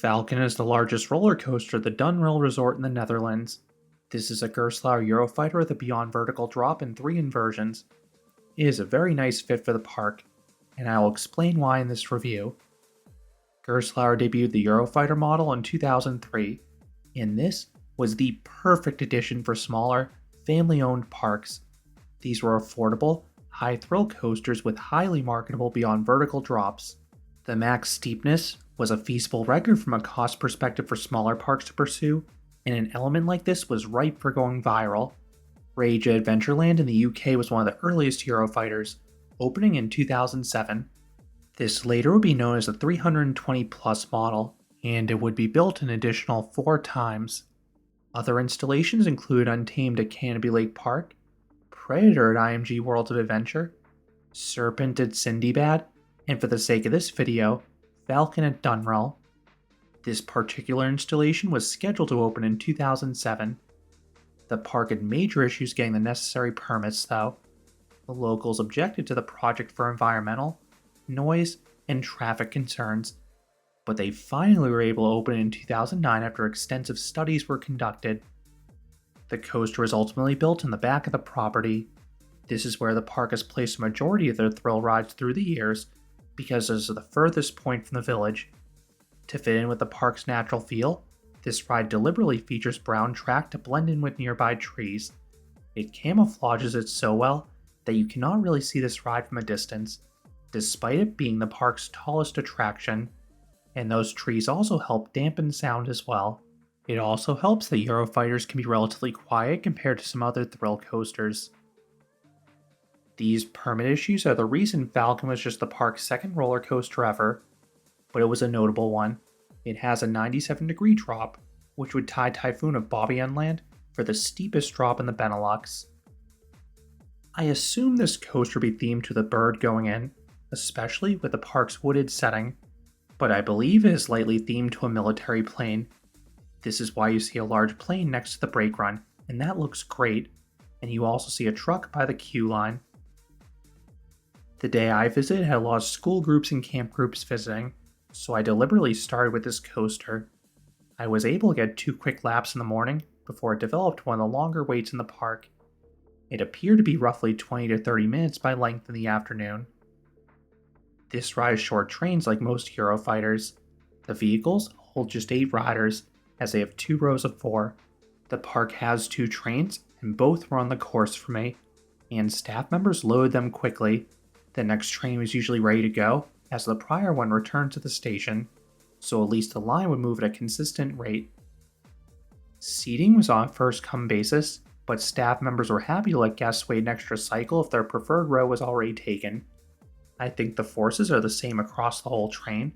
Falcon is the largest roller coaster at the Duinrell Resort in the Netherlands. This is a Gerstlauer Eurofighter with a beyond vertical drop and 3 inversions. It is a very nice fit for the park, and I will explain why in this review. Gerstlauer debuted the Eurofighter model in 2003, and this was the perfect addition for smaller, family-owned parks. These were affordable, high-thrill coasters with highly marketable beyond vertical drops. The max steepness was a feasible record from a cost perspective for smaller parks to pursue, and an element like this was ripe for going viral. Rage at Adventureland in the UK was one of the earliest Eurofighters, opening in 2007. This later would be known as the 320 Plus model, and it would be built an additional 4 times. Other installations include Untamed at Canobie Lake Park, Predator at IMG Worlds of Adventure, Serpent at Sindibad, and for the sake of this video, Falcon at Duinrell. This particular installation was scheduled to open in 2007. The park had major issues getting the necessary permits though. The locals objected to the project for environmental, noise, and traffic concerns, but they finally were able to open it in 2009 after extensive studies were conducted. The coaster was ultimately built in the back of the property. This is where the park has placed a majority of their thrill rides through the years, because this is the furthest point from the village. To fit in with the park's natural feel, this ride deliberately features brown track to blend in with nearby trees. It camouflages it so well that you cannot really see this ride from a distance, despite it being the park's tallest attraction, and those trees also help dampen sound as well. It also helps that Eurofighters can be relatively quiet compared to some other thrill coasters. These permit issues are the reason Falcon was just the park's second roller coaster ever, but it was a notable one. It has a 97-degree drop, which would tie Typhoon of Bobbejaanland Land for the steepest drop in the Benelux. I assume this coaster would be themed to the bird going in, especially with the park's wooded setting, but I believe it is lightly themed to a military plane. This is why you see a large plane next to the brake run, and that looks great, and you also see a truck by the queue line. The day I visited had a lot of school groups and camp groups visiting, so I deliberately started with this coaster. I was able to get 2 quick laps in the morning before it developed one of the longer waits in the park. It appeared to be roughly 20 to 30 minutes by length in the afternoon. This ride is short trains like most Eurofighters. The vehicles hold just 8 riders, as they have 2 rows of 4. The park has 2 trains, and both were on the course for me, and staff members loaded them quickly. The next train was usually ready to go, as the prior one returned to the station, so at least the line would move at a consistent rate. Seating was on a first-come basis, but staff members were happy to let guests wait an extra cycle if their preferred row was already taken. I think the forces are the same across the whole train,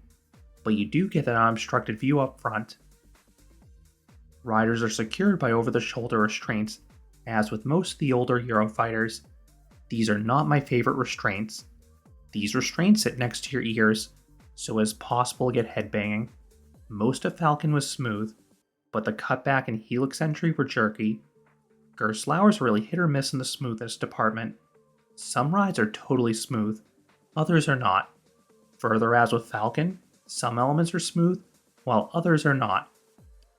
but you do get an unobstructed view up front. Riders are secured by over-the-shoulder restraints, as with most of the older Eurofighters. These are not my favorite restraints. These restraints sit next to your ears, so it is possible to get headbanging. Most of Falcon was smooth, but the cutback and helix entry were jerky. Gerstlauer's really hit or miss in the smoothness department. Some rides are totally smooth, others are not. Further, as with Falcon, some elements are smooth, while others are not.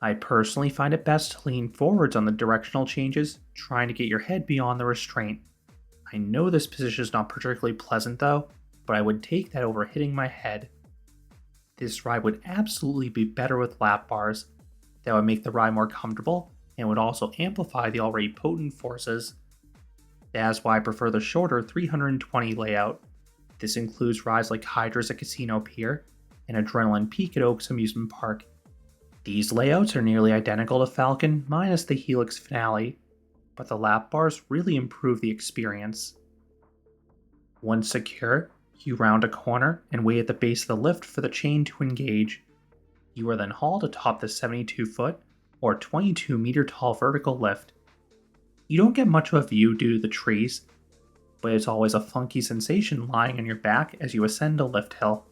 I personally find it best to lean forwards on the directional changes, trying to get your head beyond the restraint. I know this position is not particularly pleasant though, but I would take that over hitting my head. This ride would absolutely be better with lap bars. That would make the ride more comfortable and would also amplify the already potent forces. That is why I prefer the shorter 320 layout. This includes rides like Hydra's at Casino Pier and Adrenaline Peak at Oaks Amusement Park. These layouts are nearly identical to Falcon minus the helix finale, but the lap bars really improve the experience. Once secure, you round a corner and wait at the base of the lift for the chain to engage. You are then hauled atop the 72-foot or 22-meter tall vertical lift. You don't get much of a view due to the trees, but it's always a funky sensation lying on your back as you ascend a lift hill.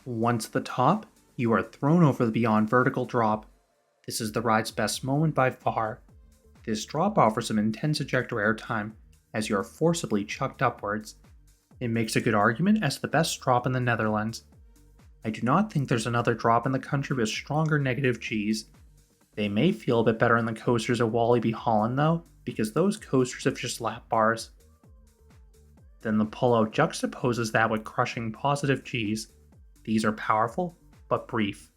Once at the top, you are thrown over the beyond vertical drop. This is the ride's best moment by far. This drop offers some intense ejector air time as you are forcibly chucked upwards. It makes a good argument as the best drop in the Netherlands. I do not think there's another drop in the country with stronger negative Gs. They may feel a bit better in the coasters at Walibi Holland though, because those coasters have just lap bars. Then the Polo juxtaposes that with crushing positive Gs. These are powerful, but brief.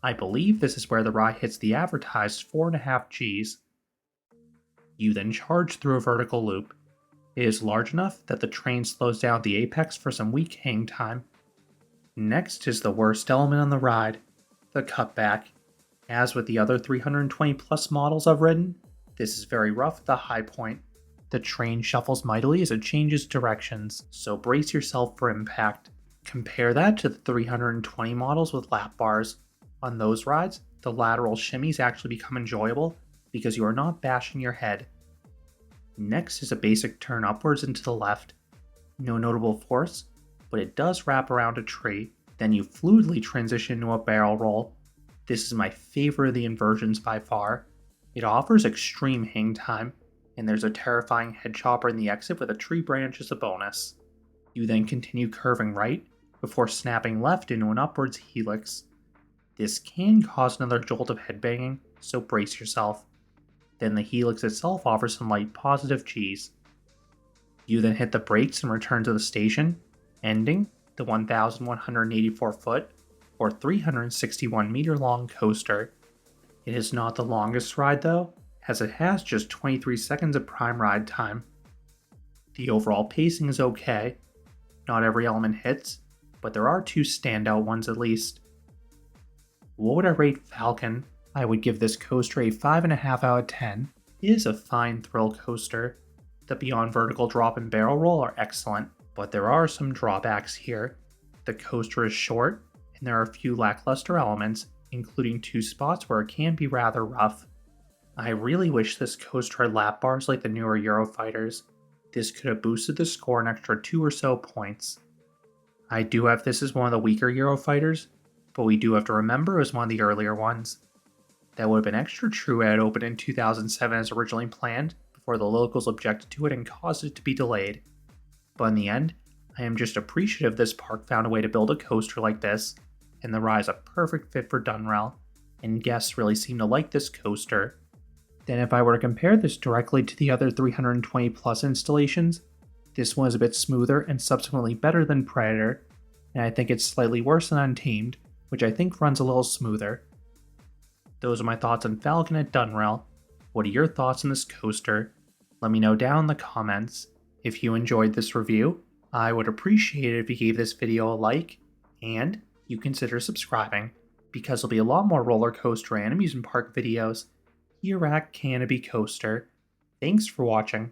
I believe this is where the ride hits the advertised 4.5 Gs. You then charge through a vertical loop. It is large enough that the train slows down at the apex for some weak hang time. Next is the worst element on the ride, the cutback. As with the other 320 plus models I've ridden, this is very rough at the high point. The train shuffles mightily as it changes directions, so brace yourself for impact. Compare that to the 320 models with lap bars. On those rides, the lateral shimmies actually become enjoyable because you are not bashing your head. Next is a basic turn upwards and to the left. No notable force, but it does wrap around a tree. Then you fluidly transition to a barrel roll. This is my favorite of the inversions by far. It offers extreme hang time, and there's a terrifying head chopper in the exit with a tree branch as a bonus. You then continue curving right, before snapping left into an upwards helix. This can cause another jolt of headbanging, so brace yourself. Then the helix itself offers some light positive Gs. You then hit the brakes and return to the station, ending the 1,184 foot or 361 meter long coaster. It is not the longest ride though, as it has just 23 seconds of prime ride time. The overall pacing is okay. Not every element hits, but there are two standout ones at least. What would I rate Falcon? I would give this coaster a 5.5 out of 10. It is a fine thrill coaster. The beyond vertical drop and barrel roll are excellent, but there are some drawbacks here. The coaster is short, and there are a few lackluster elements, including two spots where it can be rather rough. I really wish this coaster had lap bars like the newer Eurofighters. This could have boosted the score an extra 2 or so points. I do have this as one of the weaker Eurofighters, but we do have to remember it was one of the earlier ones. That would have been extra true had it opened in 2007 as originally planned, before the locals objected to it and caused it to be delayed. But in the end, I am just appreciative this park found a way to build a coaster like this, and the ride is a perfect fit for Duinrell, and guests really seem to like this coaster. Then if I were to compare this directly to the other 320 plus installations, this one is a bit smoother and subsequently better than Predator, and I think it's slightly worse than Untamed, which I think runs a little smoother. Those are my thoughts on Falcon at Duinrell. What are your thoughts on this coaster? Let me know down in the comments. If you enjoyed this review, I would appreciate it if you gave this video a like, and you consider subscribing, because there'll be a lot more roller coaster and amusement park videos here at Canobie Coaster. Thanks for watching.